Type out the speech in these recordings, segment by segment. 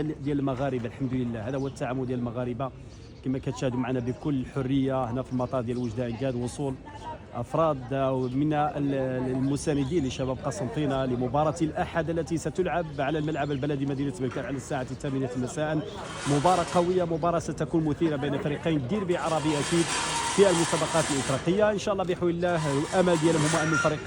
ديال المغاربه. الحمد لله هذا هو التعامل ديال المغاربه كما كتشاهدوا معنا بكل حريه هنا في المطار ديال وجده كاد. وصول افراد من المساندين لشباب قسنطينه لمباراه الاحد التي ستلعب على الملعب البلدي مدينه بركان على الساعه 8 مساء. مباراه قويه، مباراه ستكون مثيره بين فريقين ديربي عربي اكيد في المسابقات الافريقيه. ان شاء الله بحول الله الامل ديالهم هو ان فريق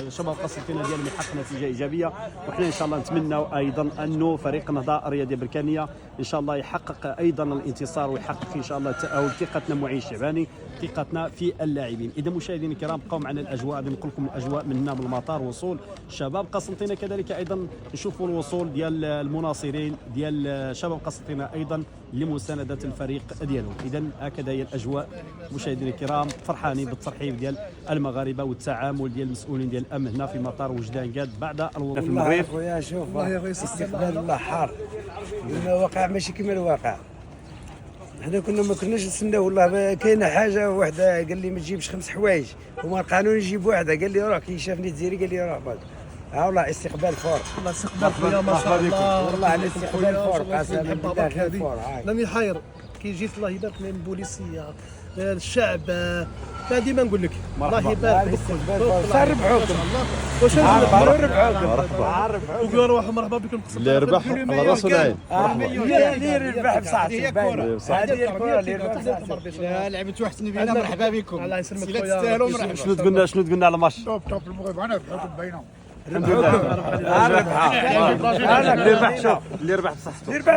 شباب قسنطينه ديالهم يحقق نتيجه ايجابيه، وحنا ان شاء الله نتمنوا ايضا انه فريق النهضه الرياضيه بركانيه ان شاء الله يحقق ايضا الانتصار ويحقق ان شاء الله التاهل. ثقتنا معين الشعباني، ثقتنا في اللاعبين. اذا مشاهدينا الكرام بقوا معنا الاجواء، غادي نقول لكم الاجواء من هنا من المطار. وصول شباب قسنطينه، كذلك ايضا نشوفوا الوصول ديال المناصرين ديال شباب قسنطينه ايضا لمسانده الفريق ديالهم. اذا هكذا هي الاجواء مشاهدينا الكرام، فرحانين بالترحيب ديال المغاربه والتعامل ديال المسؤولين ديال الامن هنا في مطار وجدان كاد بعد الوصول في المغرب. خويا شوف استقبال الله حار، الواقع ماشي كما الواقع. حنا ما كناش نستناو، والله كاينه حاجه واحده قال لي ما تجيبش 5 حوايج، هما القانون يجيب واحده، قال لي روح. كي شافني تزيري قال لي روح. والله استقبال فور. والله استقبال خويا ما شاء الله، والله على استقبال فور قسما بالله فور. لم يحير كي جيت الله يبارك من البوليسيه الشعب. ما ديما نقول لك الله يبارك صار ربحوكم واش ربحوكم وقولوا روحوا مرحبا بكم. اللي ربح على راسه العين، اللي ربح بصحته باينه. هذه الكره اللي ربح بصحته. لعبت واحد بينا مرحبا بكم. الله يسلمك تستاهلوا مرحبا. شنو تقولنا على الماتش؟ توب المغرب انا ربحتكم باينه. الحمد لله اللي ربح. شوف اللي ربح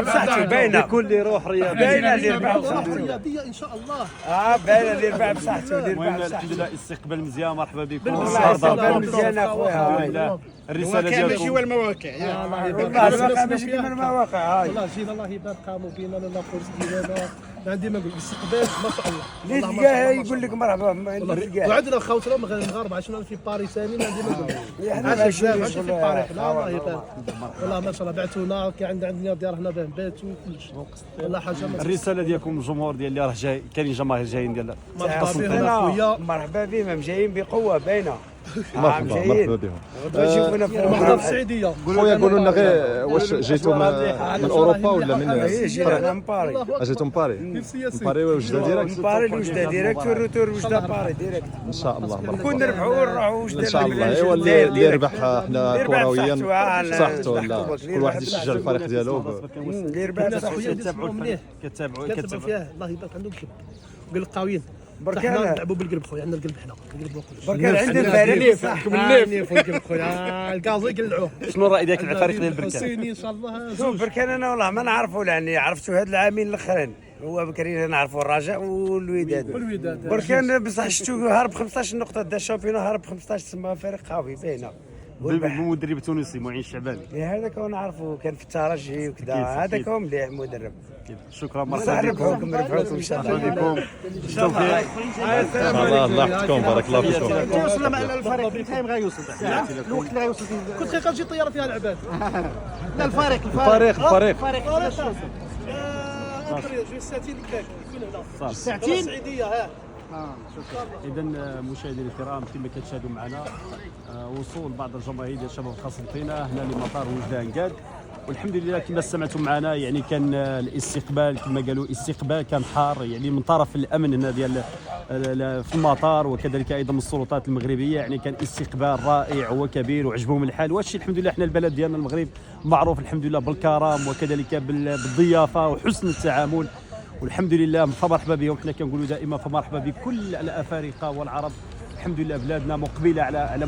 بصحته باينه، بكل روح رياضيه باينه اللي ربح بصحته رياضيه ان شاء الله. باينه اللي ربح بصحته. المهم الحمد لله استقبال مزيان، مرحبا بكم. والله استقبال مزيان اخويا. الرساله كان ماشي هو ديالكم المواقع. الله يبارك والله الواقع ماشي كما المواقع. والله جينا الله يبارك قاموا بينا لا فرص ديالنا. ما عندي ما نقول استقبال ما شاء الله. اللي تلقاه يقول لك مرحبا، اللي تلقاه. وعندنا خوتنا مغاربه عشنا في باريس ثاني. ما عندي ما نقول احنا ماشي في باريس. لا الله يبارك والله ما شاء الله بعتونا. كي عندنا ديار هنا باه نباتوا كلشي. والله حاجه ما الرساله ديالكم الجمهور ديال اللي راه جاي، كاينين جماهير جايين ديال مرحبا بهم اخويا. مرحبا بهم، جايين بقوه باينه. مرحبا بهم. تشوفونا في مرحبا في السعيديه. خويا قولوا لنا غير واش جيتوا من اوروبا ولا من جينا من باري. جيتوا من باري؟ من باري وجده ديريكت؟ من باري لوجده ديريكت، والروتور وجده باري ديريكت. ان شاء الله مرحبا. كون نربحوا ونروحوا وجده ان شاء الله. ايوا اللي ربح حنا كرويا بصحته، ولا كل واحد يشجع الفريق ديالو. اللي ربح بصحته. كتابعوا فيها الله يبارك عندهم قلب، قلب قويين. بركان حنا نلعبوا بالقلب خويا، عندنا القلب حنا القلب وكلش. بركان عندنا الفريق صح. النيف والقلب خويا الكازي يقلعوه. شنو الراي ديالك على الفريق ديال بركان؟ حسيني ان شاء الله. شوف بركان انا والله ما نعرفه، لاني عرفتو هاد العامين الاخرين. هو بكري نعرفوا الرجاء والوداد. بركان بصح شفتو هرب 15 نقطه، دا الشامبيون هرب 15، تسمى فريق قوي باينه. بالمدرب التونسي معين الشعباني. هذاك هو نعرفه، كان في الترجي وكذا. هذاك هو مليح مدرب. شكرا مرحبا بكم. ربحوكم ان شاء الله. بكم بالتوفيق. الله يحفظكم، بارك الله فيكم. وصلنا معنا الفريق التايم غيوصل الوقت اللي غيوصل فيه. كنت خايف تجي طياره فيها العباد. لا الفريق ساعتين السعيديه. اذا مشاهدينا الكرام كما كتشاهدوا معنا وصول بعض الجماهير ديال شباب قسنطينه هنا لمطار وجدان كاد. والحمد لله كما سمعتم معنا يعني كان الاستقبال كما قالوا استقبال كان حار، يعني من طرف الامن هنا ديال في المطار وكذلك ايضا من السلطات المغربيه. يعني كان استقبال رائع وكبير وعجبهم الحال. وهادشي الحمد لله احنا البلد ديالنا المغرب معروف الحمد لله بالكرم وكذلك بالضيافه وحسن التعامل. والحمد لله فمرحبا بهم. حنا كنقولوا دائما فمرحبا بكل الافارقه والعرب. الحمد لله بلادنا مقبله على